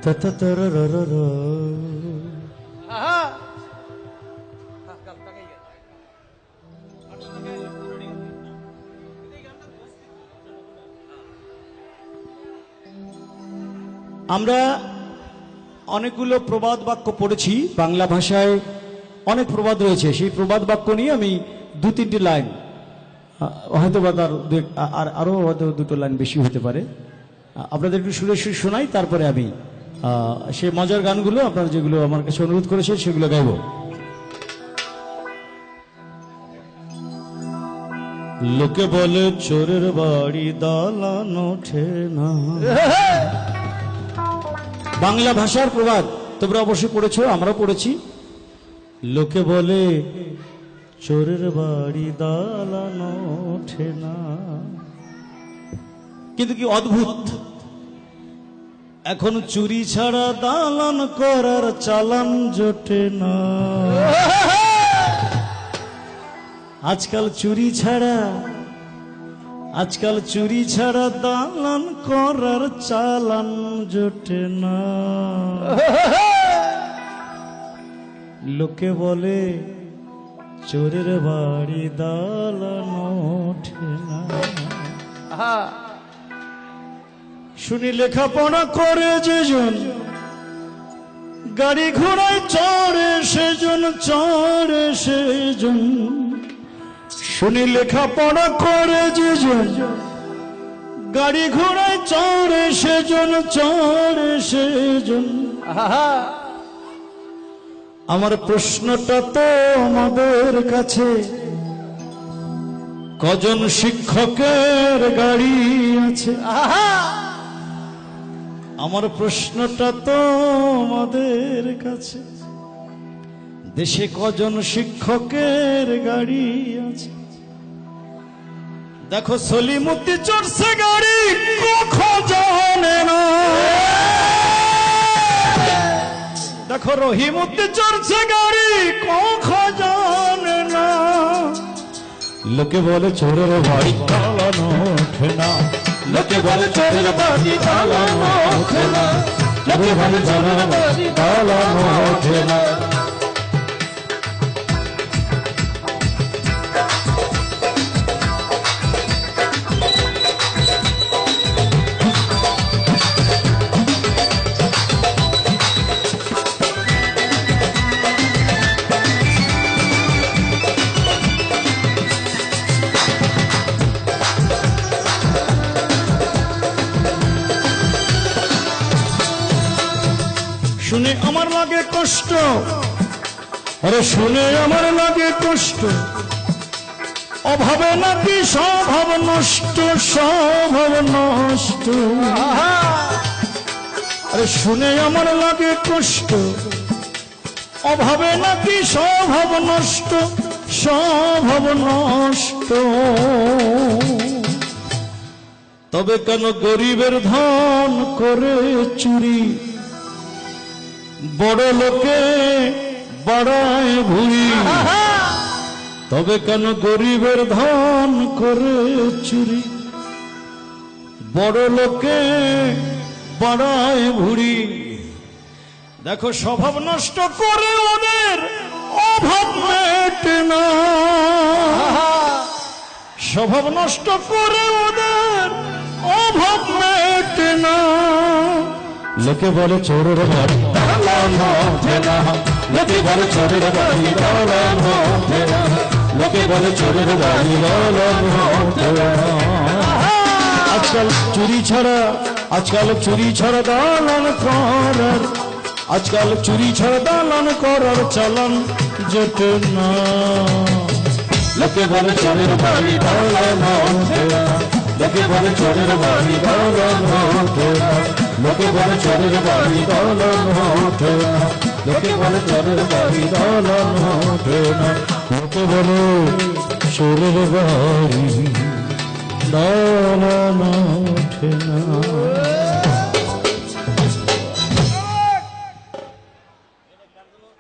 আমরা অনেকগুলো প্রবাদ বাক্য পড়েছি বাংলা ভাষায়, অনেক প্রবাদ রয়েছে। সেই প্রবাদ বাক্য নিয়ে আমি দু তিনটি লাইন, হয়তো বা তার আরো হয়তো দুটো লাইন বেশি হতে পারে, আপনাদের একটু সুরে সুরে শোনাই। তারপরে আমি সেই মজার গানগুলো আপনারা যেগুলো আমার কাছে অনুরোধ করেছেন সেগুলো গাইব। লোকে বলে চোরের বাড়ি দালান ওঠে না। বাংলা ভাষার প্রবাদ তোমরা অবশ্যই পড়েছো, আমরা পড়েছি। লোকে বলে চোরের বাড়ি দালান ওঠে না, কিন্তু কি অদ্ভুত, এখন চুরি ছাড়া দালান করার চালান জোটে না। আজকাল চুরি ছাড়া দালান করার চালান জোটে না। লোকে বলে চোরের বাড়ি দালান ওঠে না। শুনি লেখাপড়া করে যেজন, গাড়ি ঘোড়ায় চড়ে সেজন। শুনি লেখাপড়া করে যেজন, গাড়ি ঘোড়ায় চড়ে সেজন। আমার প্রশ্নটা তো আমাদের কাছে, কজন শিক্ষকের গাড়ি আছে? আমার প্রশ্নটা তো আমাদের কাছে, দেশে কজন শিক্ষকের গাড়ি আছে? দেখো সলিমুদ্দি চড়ছে গাড়ি, কখন জানে না। দেখো রহিমুদ্দি চড়ছে গাড়ি, কখন জানে না। লোকে বলে চোরের বাড়ি দালান ওঠে না। লোকে বলে চোরের বাড়ি দালান ওঠে না। লোকে বলে চোরের বাড়ি দালান ওঠে না। শুনে আমার লাগে কষ্ট, আরে শুনে আমার লাগে কষ্ট। অভাবে নাকি স্বভাব নষ্ট, আরে শুনে আমার লাগে কষ্ট। অভাবে নাকি স্বভাব নষ্ট। তবে কেন গরিবের ধন করে চুরি, বড় লোকে বাড়ায় ভুঁড়ি? তবে কেন গরিবের ধন করে চুরি, বড় লোকে বাড়ায় ভুঁড়ি? দেখো স্বভাব নষ্ট করে ওদের অভাব মেটে না। স্বভাব নষ্ট করে ওদের অভাব মেটে না। লোকে বলে চোরের বাড়ি দালান ওঠে না। লোকে বলে চোরের বাড়ি দালান ওঠে না। লোকে বলে চোরের বাড়ি দালান ওঠে না। আজকাল চুরি ছাড়া দালান করার, আজকাল চুরি ছাড়া দালান করার চালান জোটে না। লোকে বলে চোরের বাড়ি দালান ওঠে না। লোকে বলে চোরের বাড়ি দালান ওঠে না। লোকে বলে চোরের বাড়ি দালান ওঠে না। লোকে বলে চোরের বাড়ি দালান ওঠে না। লোকে বলে চোরের বাড়ি দালান ওঠে না।